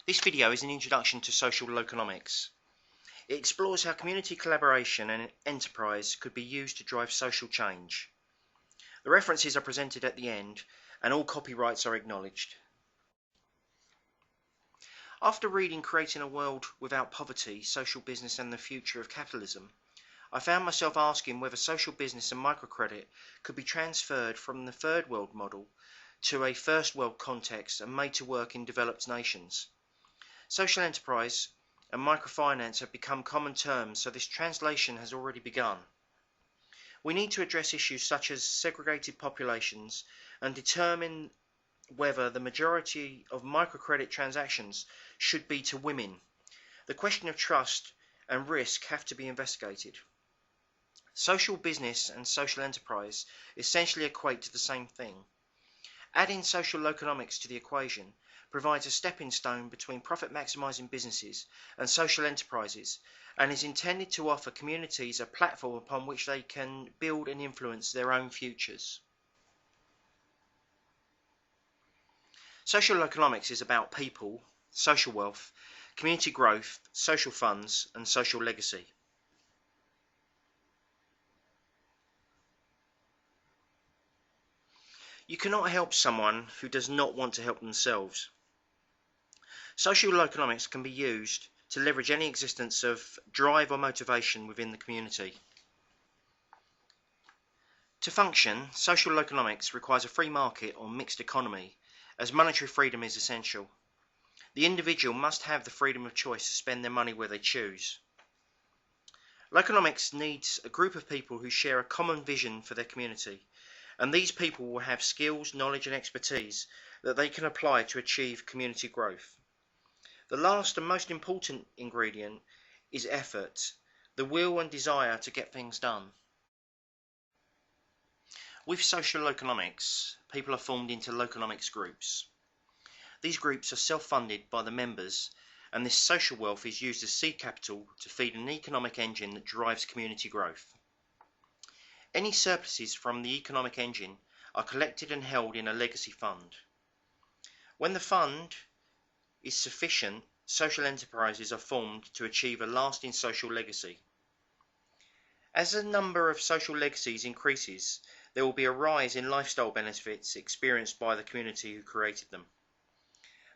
This video is an introduction to social loconomics. It explores how community collaboration and enterprise could be used to drive social change. The references are presented at the end, and all copyrights are acknowledged. After reading Creating a World Without Poverty, Social Business and the Future of Capitalism, I found myself asking whether social business and microcredit could be transferred from the third world model to a first world context and made to work in developed nations. Social enterprise and microfinance have become common terms, so this translation has already begun. We need to address issues such as segregated populations and determine whether the majority of microcredit transactions should be to women. The question of trust and risk have to be investigated. Social business and social enterprise essentially equate to the same thing. Adding social loconomics to the equation provides a stepping stone between profit-maximizing businesses and social enterprises, and is intended to offer communities a platform upon which they can build and influence their own futures. Social loconomics is about people, social wealth, community growth, social funds, and social legacy. You cannot help someone who does not want to help themselves. Social loconomics can be used to leverage any existence of drive or motivation within the community. To function, social loconomics requires a free market or mixed economy, as monetary freedom is essential. The individual must have the freedom of choice to spend their money where they choose. Loconomics needs a group of people who share a common vision for their community, and these people will have skills, knowledge and expertise that they can apply to achieve community growth. The last and most important ingredient is effort, the will and desire to get things done. With social loconomics, people are formed into loconomics groups. These groups are self-funded by the members, and this social wealth is used as seed capital to feed an economic engine that drives community growth. Any surpluses from the economic engine are collected and held in a legacy fund. When the fund is sufficient, social enterprises are formed to achieve a lasting social legacy. As the number of social legacies increases, there will be a rise in lifestyle benefits experienced by the community who created them.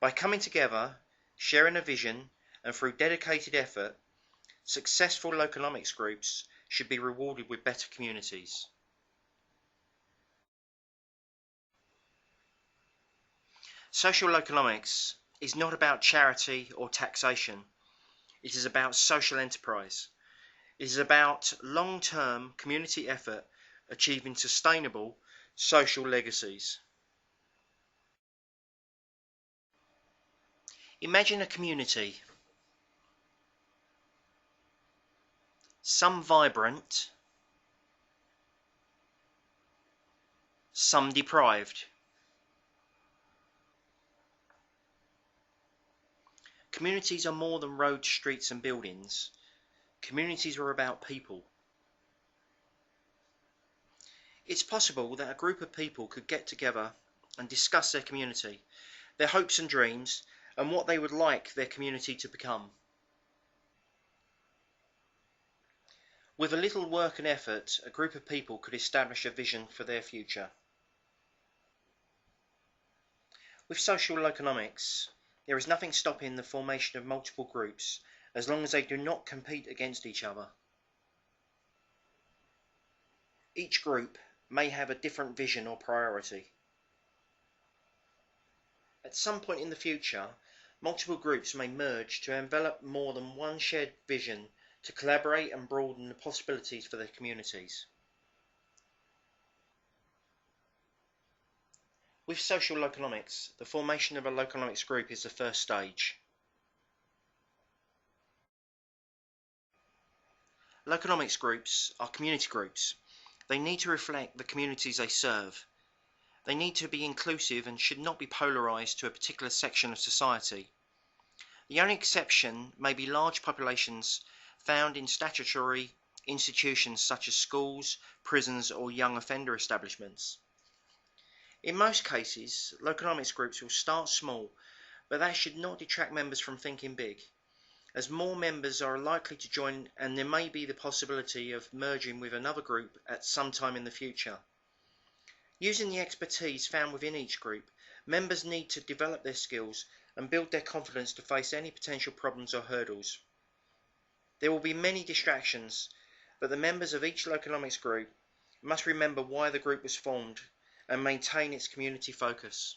By coming together, sharing a vision, and through dedicated effort, successful loconomics groups should be rewarded with better communities. Social loconomics is not about charity or taxation. It is about social enterprise. It is about long-term community effort achieving sustainable social legacies. Imagine a community, some vibrant, some deprived. Communities are more than roads, streets and buildings. Communities are about people. It's possible that a group of people could get together and discuss their community, their hopes and dreams, and what they would like their community to become. With a little work and effort, a group of people could establish a vision for their future. With social loconomics, there is nothing stopping the formation of multiple groups, as long as they do not compete against each other. Each group may have a different vision or priority. At some point in the future, multiple groups may merge to envelop more than one shared vision to collaborate and broaden the possibilities for their communities. With social loconomics, the formation of a loconomics group is the first stage. Loconomics groups are community groups. They need to reflect the communities they serve. They need to be inclusive and should not be polarized to a particular section of society. The only exception may be large populations found in statutory institutions such as schools, prisons or young offender establishments. In most cases, loconomics groups will start small but that should not detract members from thinking big, as more members are likely to join and there may be the possibility of merging with another group at some time in the future. Using the expertise found within each group, members need to develop their skills and build their confidence to face any potential problems or hurdles. There will be many distractions, but the members of each Loconomics group must remember why the group was formed and maintain its community focus.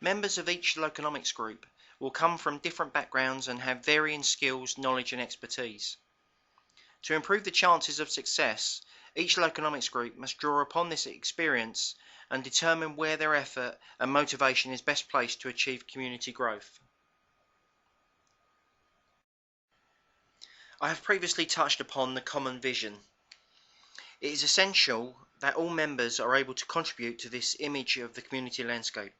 Members of each Loconomics group will come from different backgrounds and have varying skills, knowledge and expertise. To improve the chances of success, each Loconomics group must draw upon this experience and determine where their effort and motivation is best placed to achieve community growth. I have previously touched upon the common vision. It is essential that all members are able to contribute to this image of the community landscape.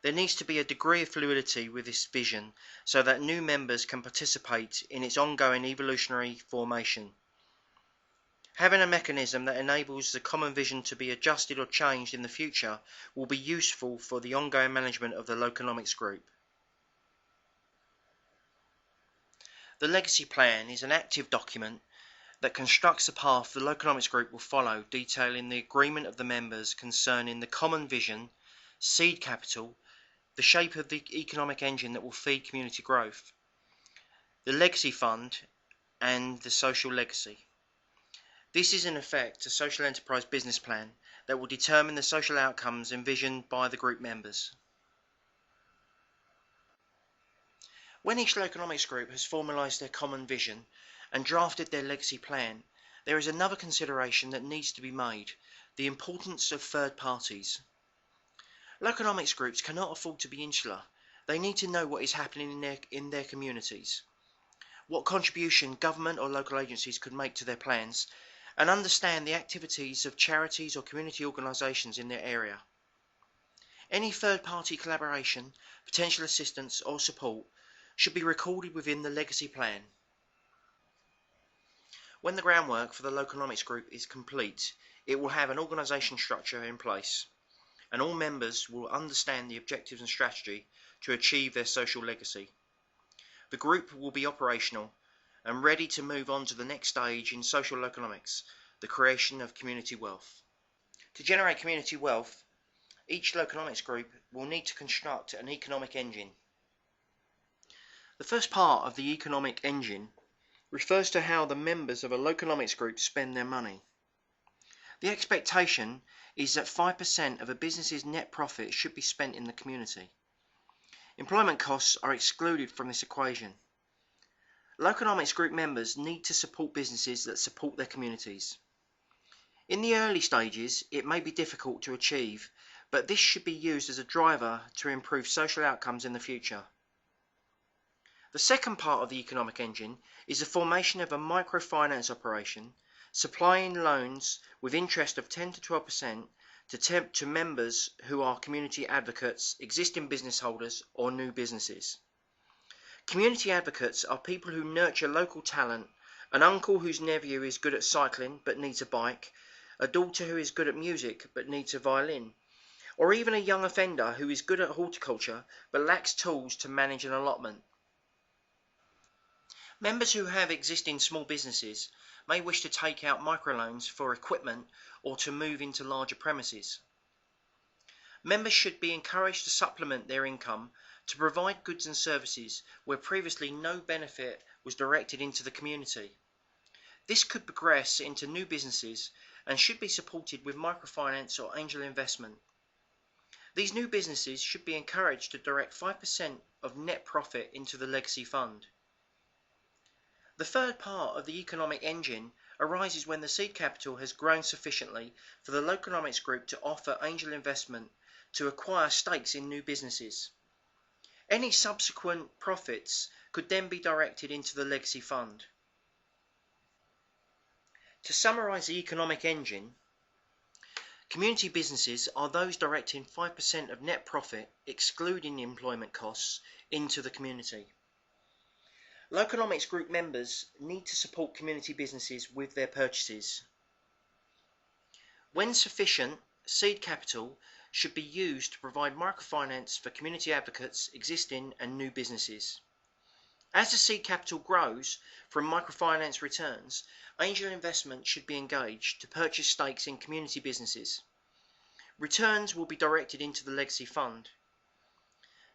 There needs to be a degree of fluidity with this vision so that new members can participate in its ongoing evolutionary formation. Having a mechanism that enables the common vision to be adjusted or changed in the future will be useful for the ongoing management of the Loconomics group. The Legacy Plan is an active document that constructs the path the Loconomics group will follow, detailing the agreement of the members concerning the common vision, seed capital, the shape of the economic engine that will feed community growth, the legacy fund, and the social legacy. This is in effect a social enterprise business plan that will determine the social outcomes envisioned by the group members. When each Loconomics group has formalised their common vision and drafted their legacy plan, there is another consideration that needs to be made: the importance of third parties. Loconomics groups cannot afford to be insular. They need to know what is happening in their communities, what contribution government or local agencies could make to their plans, and understand the activities of charities or community organisations in their area. Any third-party collaboration, potential assistance or support should be recorded within the legacy plan. When the groundwork for the Loconomics group is complete, it will have an organisation structure in place, and all members will understand the objectives and strategy to achieve their social legacy. The group will be operational and ready to move on to the next stage in social Loconomics, the creation of community wealth. To generate community wealth, each Loconomics group will need to construct an economic engine. The first part of the economic engine refers to how the members of a Loconomics group spend their money. The expectation is that 5% of a business's net profit should be spent in the community. Employment costs are excluded from this equation. Loconomics group members need to support businesses that support their communities. In the early stages, it may be difficult to achieve, but this should be used as a driver to improve social outcomes in the future. The second part of the economic engine is the formation of a microfinance operation, supplying loans with interest of 10 to 12% to members who are community advocates, existing business holders, or new businesses. Community advocates are people who nurture local talent: an uncle whose nephew is good at cycling but needs a bike, a daughter who is good at music but needs a violin, or even a young offender who is good at horticulture but lacks tools to manage an allotment. Members who have existing small businesses may wish to take out microloans for equipment or to move into larger premises. Members should be encouraged to supplement their income to provide goods and services where previously no benefit was directed into the community. This could progress into new businesses and should be supported with microfinance or angel investment. These new businesses should be encouraged to direct 5% of net profit into the legacy fund. The third part of the economic engine arises when the seed capital has grown sufficiently for the Loconomics group to offer angel investment to acquire stakes in new businesses. Any subsequent profits could then be directed into the legacy fund. To summarise the economic engine, community businesses are those directing 5% of net profit, excluding employment costs, into the community. Loconomics group members need to support community businesses with their purchases. When sufficient, seed capital should be used to provide microfinance for community advocates, existing and new businesses. As the seed capital grows from microfinance returns, angel investment should be engaged to purchase stakes in community businesses. Returns will be directed into the legacy fund.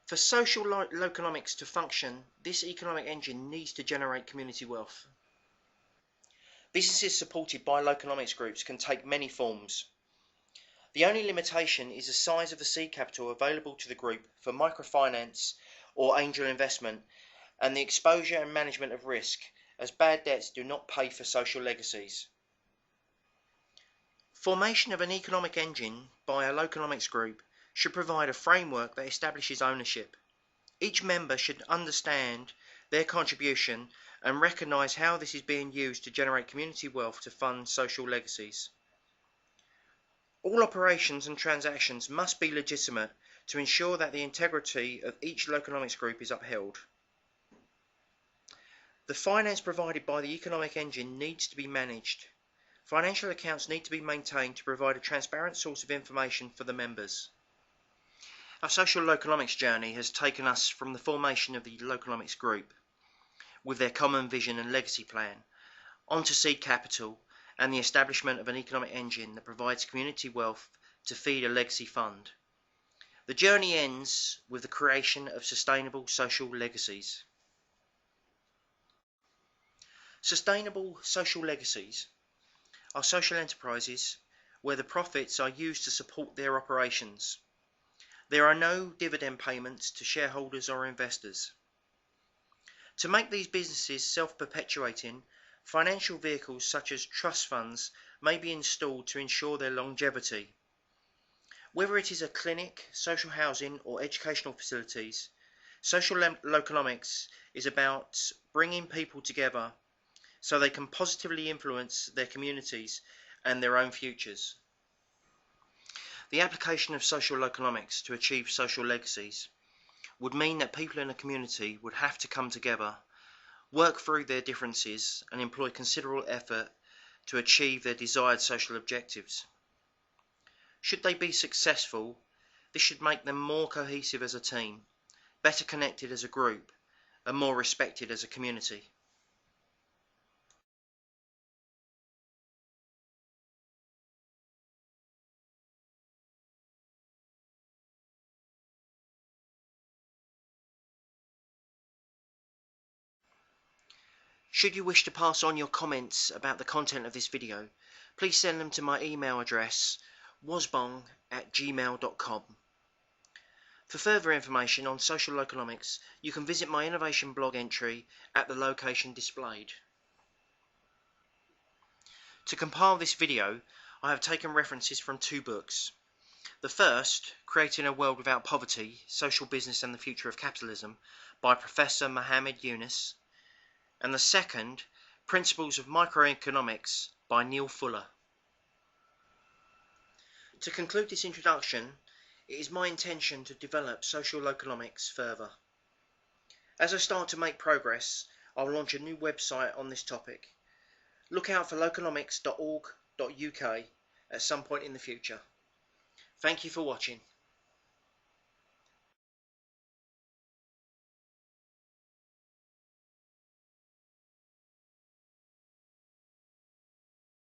For social loconomics to function, this economic engine needs to generate community wealth. Businesses supported by loconomics groups can take many forms. The only limitation is the size of the seed capital available to the group for microfinance or angel investment, and the exposure and management of risk, as bad debts do not pay for social legacies. Formation of an economic engine by a loconomics group should provide a framework that establishes ownership. Each member should understand their contribution and recognise how this is being used to generate community wealth to fund social legacies. All operations and transactions must be legitimate to ensure that the integrity of each loconomics group is upheld. The finance provided by the economic engine needs to be managed. Financial accounts need to be maintained to provide a transparent source of information for the members. Our social loconomics journey has taken us from the formation of the loconomics group, with their common vision and legacy plan, onto seed capital and the establishment of an economic engine that provides community wealth to feed a legacy fund. The journey ends with the creation of sustainable social legacies. Sustainable social legacies are social enterprises where the profits are used to support their operations. There are no dividend payments to shareholders or investors. To make these businesses self-perpetuating, financial vehicles such as trust funds may be installed to ensure their longevity. Whether it is a clinic, social housing or educational facilities, social loconomics is about bringing people together so they can positively influence their communities and their own futures. The application of social loconomics to achieve social legacies would mean that people in a community would have to come together, work through their differences, and employ considerable effort to achieve their desired social objectives. Should they be successful, this should make them more cohesive as a team, better connected as a group, and more respected as a community. Should you wish to pass on your comments about the content of this video, please send them to my email address wasbong@gmail.com. For further information on social loconomics, you can visit my innovation blog entry at the location displayed. To compile this video, I have taken references from two books. The first, Creating a World Without Poverty, Social Business and the Future of Capitalism, by Professor Mohammed Yunus, and the second, Principles of Microeconomics, by Neil Fuller. To conclude this introduction, it is my intention to develop social loconomics further. As I start to make progress, I will launch a new website on this topic. Look out for loconomics.org.uk at some point in the future. Thank you for watching.